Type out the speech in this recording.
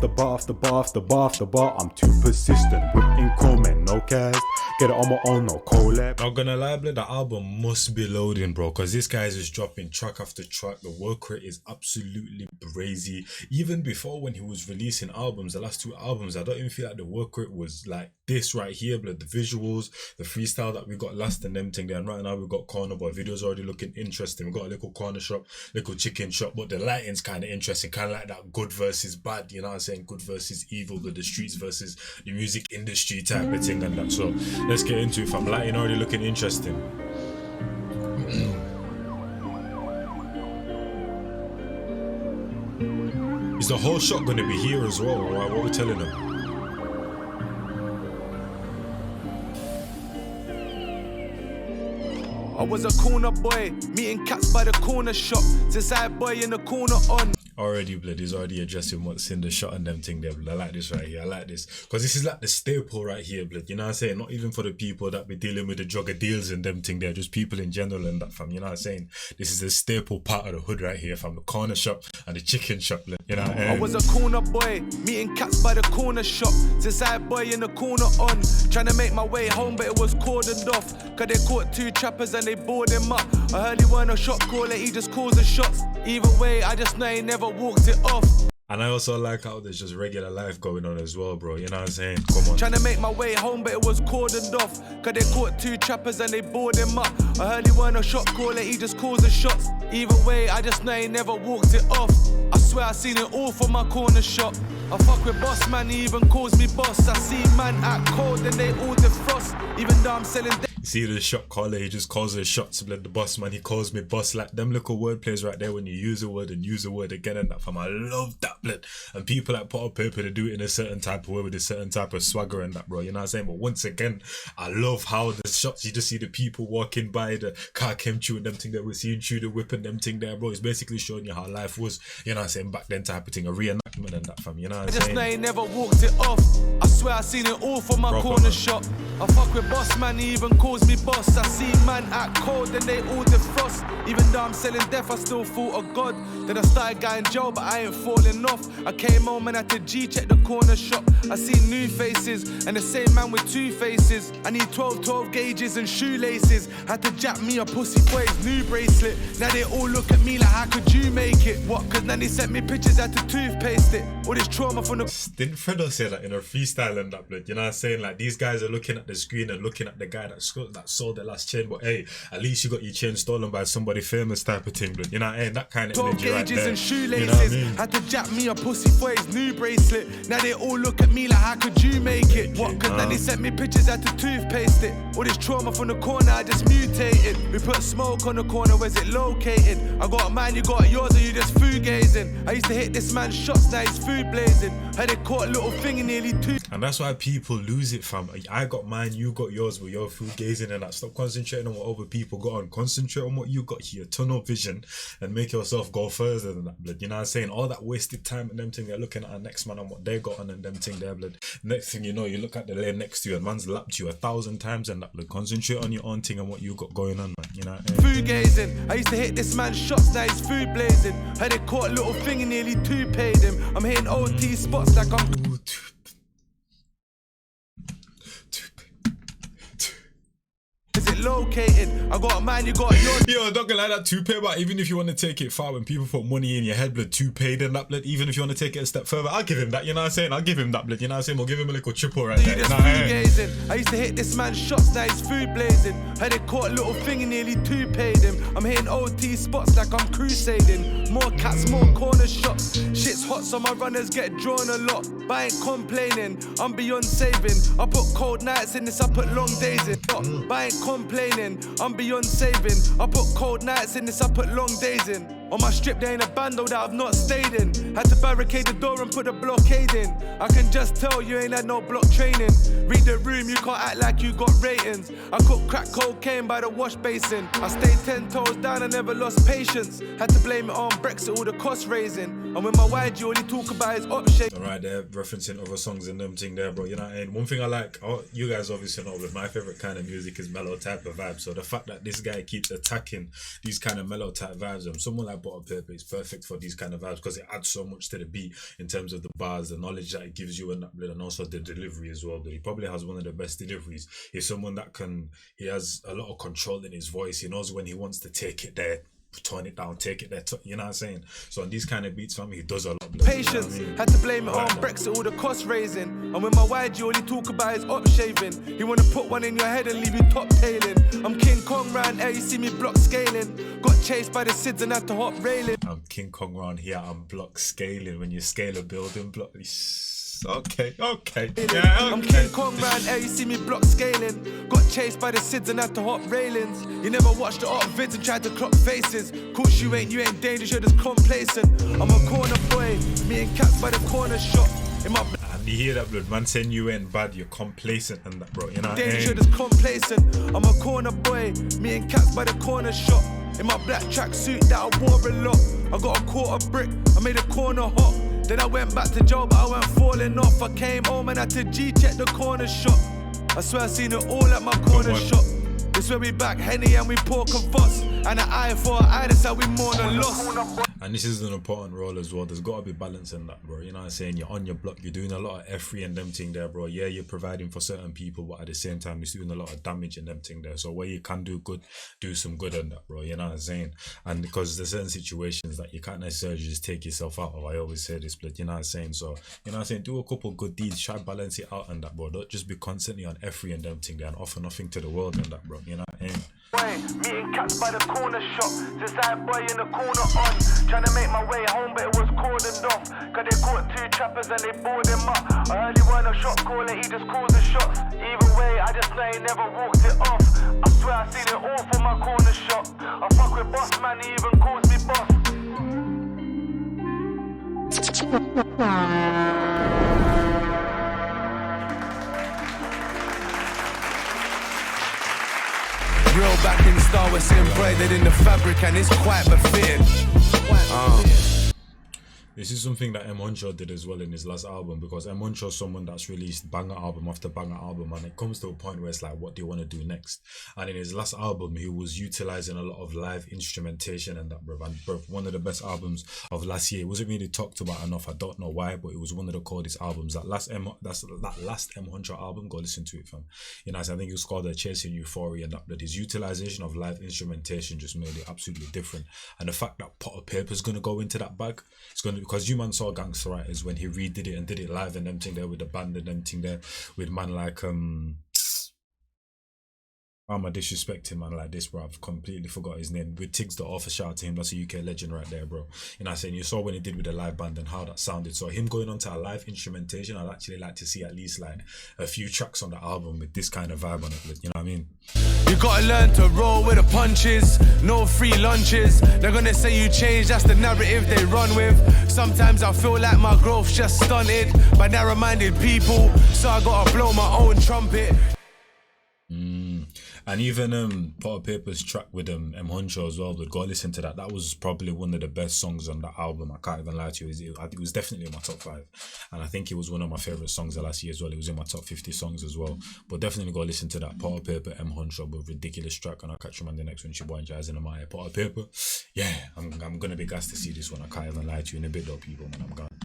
after bar after bar after bar after bar. I'm too persistent, whipping comment, no cast. Get it on my own, no collab. Not gonna lie, blood, the album must be loading, bro, because this guy is just dropping track after track. The work rate is absolutely crazy. Even before, when he was releasing albums, the last two albums, I don't even feel like the work rate was like this right here, blood. The visuals, the freestyle that we got last and them thing there, and right now we got Corner Boy. Videos already looking interesting. We got a little corner shop, little chicken shop, but the lighting's kind of interesting, kind of like that good versus bad, you know what I'm saying? Good versus evil, but the streets versus the music industry type of thing and that. So let's get into it, fam. Lighting already looking interesting. Is the whole shot gonna be here as well, right? What we're telling them? I was a corner boy, meeting cats by the corner shop. This side boy in the corner on. Already, blood, he's already addressing what's in the shot and them thing there, blood. I like this right here. I like this. Because this is like the staple right here, blood. You know what I'm saying? Not even for the people that be dealing with the drug deals and them thing there, just people in general and that, fam. You know what I'm saying? This is a staple part of the hood right here, fam. The corner shop and the chicken shop, blood. You know what I mean? I was a corner boy, meeting cats by the corner shop. This side boy in the corner on. Trying to make my way home, but it was cordoned off. Cause they caught two trappers and they bored him up. I heard he weren't a shot caller, he just calls the shots. Either way, I just know he never walked it off. And I also like how there's just regular life going on as well, bro. You know what I'm saying? Come on. Trying to make my way home, but it was cordoned off. Cause they caught two trappers and they bored him up. I heard he weren't a shot caller, he just calls the shots. Either way, I just know he never walked it off. I swear I seen it all from my corner shop. I fuck with boss man, he even calls me boss. I see man act cold and they all defrost. Even though I'm selling. You see the shot caller, he just calls her shots, blood. The boss man, he calls me boss. Like them little word plays right there when you use a word and use a word again and that, fam. I love that, blood. And people like put up paper to do it in a certain type of way with a certain type of swagger and that, bro. You know what I'm saying? But once again, I love how the shots, you just see the people walking by, the car came through and them thing that we're seeing through the whip and them thing there, bro. It's basically showing you how life was, you know what I'm saying, back then type of thing, a reenactment and that, fam. You know what I'm saying? I just know he never walked it off. I swear I seen it all from my corner shop. I fuck with boss man, he even calls me boss. I see man act cold and they all defrost. Even though I'm selling death, I still thought of God. Then I started going jail, but I ain't falling off. I came home and had to G-check the corner shop. I see new faces and the same man with two faces. I need 12 gauges and shoelaces. Had to jack me a pussy boy's new bracelet. Now they all look at me like, how could you make it? What? Cause then they sent me pictures, had to toothpaste it. All this trauma from the... Didn't Fredo say that in her freestyle and that, blood? You know what I'm saying? Like, these guys are looking at the screen and looking at the guy that sold their last chain. But hey, at least you got your chain stolen by somebody famous type of thing, blood. You know what I mean? That kind of 12 energy right gauges there. and shoelaces. You know what I mean? Had to jack me a pussy boy's new bracelet. Now they all look at me like, how could you make it? What? Cause then they sent me pictures, had to toothpaste it. All this trauma from the corner, I just mutated. We put smoke on the corner, where's it located? I got mine, you got yours, or you just food gazing? I used to hit this man's shots, now he's food blazing. Heard it caught a little thing in nearly two. And that's why people lose it, fam. I got mine, you got yours, but you're food gazing and that. Stop concentrating on what other people got on. Concentrate on what you got here. Tunnel vision and make yourself go further than that, blood. You know what I'm saying? All that wasted time and them thing, they're looking at our next man and what they got on and them thing there, blood. Next thing you know, you look at the lane next to you and man's lapped you 1,000 times and that, blood. Concentrate on your own thing and what you got going on, man. You know what I mean? Food gazing. I used to hit this man's shots, now he's food blazing. Heard it caught a little thing and nearly two paid him. I'm hitting OT spots like I'm... Is it located? I got mine, you got yours. Yo, not gonna lie, that toupee, but even if you want to take it far, when people put money in your head, blood, toupee, then that, blood, even if you want to take it a step further, I'll give him that, you know what I'm saying? I'll give him that, blood, you know what I'm saying? We'll give him a little triple right there. I used to hit this man's shots, now he's food blazing. Heard it caught a little thing and nearly two paid him. I'm hitting OT spots like I'm crusading. More cats, more corner shots. Shit's hot, so my runners get drawn a lot. But I ain't complaining, I'm beyond saving. I put cold nights in this, I put long days in. But I ain't complaining, I'm beyond saving. I put cold nights in this, I put long days in. On my strip, there ain't a bando that I've not stayed in. Had to barricade the door and put a blockade in. I can just tell you ain't had no block training. Read the room, you can't act like you got ratings. I cook crack cocaine by the wash basin. I stayed 10 toes down, I never lost patience. Had to blame it on Brexit, all the cost raising. And when my YG only talk about his up shape. Alright, they're referencing other songs and them thing there, bro. You know, and one thing I like, you guys obviously know, but my favorite kind of music is mellow type of vibe. So the fact that this guy keeps attacking these kind of mellow type vibes, and someone like like Bottle Paper is perfect for these kind of vibes because it adds so much to the beat in terms of the bars, the knowledge that it gives you, and also the delivery as well. But he probably has one of the best deliveries. He's someone that he has a lot of control in his voice. He knows when he wants to take it there, tone it down, take it there, you know what I'm saying? So on these kind of beats, he does a lot. Patience, you know had to blame it on Brexit, all the cost raising. And when my YG all he talk about is up shaving. He wanna put one in your head and leave you top tailing. I'm King Kong round here, you see me block scaling. Got chased by the SIDS and had to hop railing. I'm King Kong round here, I'm block scaling. When you scale a building block, okay. Yeah, okay. I'm King Kong round here, you see me block scaling. Got chased by the SIDS and had to hop railings. You never watched the art vids and tried to clock faces. Course you ain't dangerous, you're just complacent. I'm a corner boy, me and cats by the corner shop. In my and you hear that, blood man saying you ain't bad, you're complacent and that, bro, you know. Dangerous, you're just complacent. I'm a corner boy, me and cats by the corner shop. In my black tracksuit that I wore a lot. I got a quarter brick, I made a corner hot. Then I went back to jail, but I went falling off. I came home and had to G-check the corner shop. I swear I seen it all at my corner shop. This where we back, Henny and we pour Kvass. And an eye for an eye, that's how we mourn a loss. And this is an important role as well. There's got to be balance in that, bro. You know what I'm saying? You're on your block, you're doing a lot of F3 and them thing there, bro. Yeah, you're providing for certain people, but at the same time, you're doing a lot of damage and them thing there. So where you can do good, do some good on that, bro. You know what I'm saying? And because there's certain situations that you can't necessarily just take yourself out of. I always say this, but you know what I'm saying? So, you know what I'm saying? Do a couple good deeds, try balance it out on that, bro. Don't just be constantly on F3 and them thing there and offer nothing to the world and that, bro. You know what I mean? Meeting cats by the corner shop, just that boy in the corner on. Trying to make my way home, but it was cordoned off. Cause they caught two trappers and they bored him up. I heard he weren't a shot caller, he just calls the shots. Either way, I just know he never walked it off. I swear I seen it all from my corner shop. I fuck with boss man, he even calls me boss. Real back in Star Wars embroidered in the fabric and it's quite befitting. This is something that M. did as well in his last album, because M. is someone that's released banger album after banger album, and it comes to a point where it's like, what do you want to do next? And in his last album, he was utilizing a lot of live instrumentation and that, bruv. And bruv, one of the best albums of last year. It wasn't really talked about enough. I don't know why, but it was one of the coldest albums. That last M. album, go listen to it, fam. You know, I think it was called Chasing Euphoria, and that his utilization of live instrumentation just made it absolutely different. And the fact that Pot of Paper is gonna go into that bag, it's gonna, because you man saw Gangster Writers when he redid it and did it live and them thing there with the band and them thing there with man like I'm a disrespecting man like this, bro. I've completely forgot his name. With Tiggs the Author, shout out to him. That's a UK legend right there, bro. You know what I'm saying? You saw when he did with the live band and how that sounded. So him going on to a live instrumentation, I'd actually like to see at least like a few tracks on the album with this kind of vibe on it. You know what I mean? You gotta learn to roll with the punches, no free lunches. They're gonna say you changed, that's the narrative they run with. Sometimes I feel like my growth's just stunted by narrow-minded people, so I gotta blow my own trumpet. And even Pot of Paper's track with M. Honcho as well, but go listen to that. That was probably one of the best songs on that album. I can't even lie to you. It was definitely in my top 5. And I think it was one of my favourite songs of last year as well. It was in my top 50 songs as well. But definitely go listen to that Pot of Paper, M. Honcho with ridiculous track. And I'll catch you on the next one. It's your boy Njies in my Pot of Paper. Yeah, I'm going to be gassed to see this one. I can't even lie to you in a bit though, people, man. I'm gone.